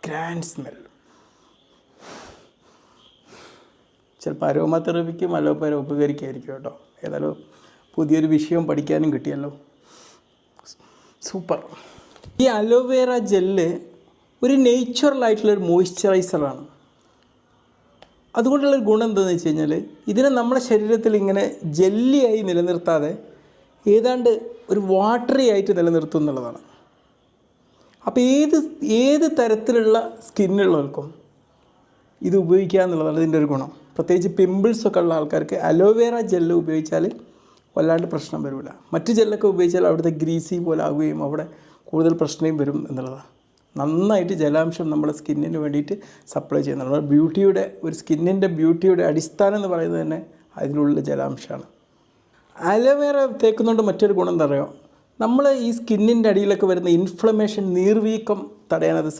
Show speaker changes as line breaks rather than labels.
Grand smell. ചിലപ്പോൾ aroma തെറാപ്പിക്കും അലോപ്പര ഉപകരിക്കായിരിക്കും കേട്ടോ. ഏതായാലും പുതിയൊരു വിഷയം പഠിക്കാനും കിട്ടിയല്ലോ. സൂപ്പർ. ഈ അലോവേറ ജെല്ല് ഒരു നേച്ചുറലായിട്ടുള്ളൊരു മോയ്സ്ചറൈസറാണ്. അതുകൊണ്ടുള്ളൊരു ഗുണം എന്താണെന്ന് വെച്ച് കഴിഞ്ഞാൽ ഇതിനെ നമ്മുടെ ശരീരത്തിൽ ഇങ്ങനെ ജെല്ലിയായി നിലനിർത്താതെ ഏതാണ്ട് ഒരു വാട്ടറി ആയിട്ട് നിലനിർത്തും എന്നുള്ളതാണ്. അപ്പോൾ ഏത് തരത്തിലുള്ള സ്കിന്നുള്ളവർക്കും ഇത് ഉപയോഗിക്കുക എന്നുള്ളതാണ് ഇതിൻ്റെ ഒരു ഗുണം. പ്രത്യേകിച്ച് പിമ്പിൾസൊക്കെ ഉള്ള ആൾക്കാർക്ക് അലോവേറ ജെല്ല് ഉപയോഗിച്ചാൽ വല്ലാണ്ട് പ്രശ്നം വരില്ല. മറ്റ് ജെല്ലൊക്കെ ഉപയോഗിച്ചാൽ അവിടുത്തെ ഗ്രീസി പോലെ ആകുകയും അവിടെ കൂടുതൽ പ്രശ്നം വരും എന്നുള്ളതാണ്. നന്നായിട്ട് ജലാംശം നമ്മുടെ സ്കിന്നിന് വേണ്ടിയിട്ട് സപ്ലൈ ചെയ്യുന്നത്. നമ്മുടെ സ്കിന്നിൻ്റെ ബ്യൂട്ടിയുടെ അടിസ്ഥാനം എന്ന് പറയുന്നത് തന്നെ അതിലുള്ള ജലാംശമാണ്. അലോവേറ തേക്കുന്നതുകൊണ്ട് മറ്റൊരു ഗുണം എന്താ പറയുക, നമ്മൾ ഈ സ്കിന്നിൻ്റെ അടിയിലൊക്കെ വരുന്ന ഇൻഫ്ലമേഷൻ, നീർവീക്കം തടയാനത്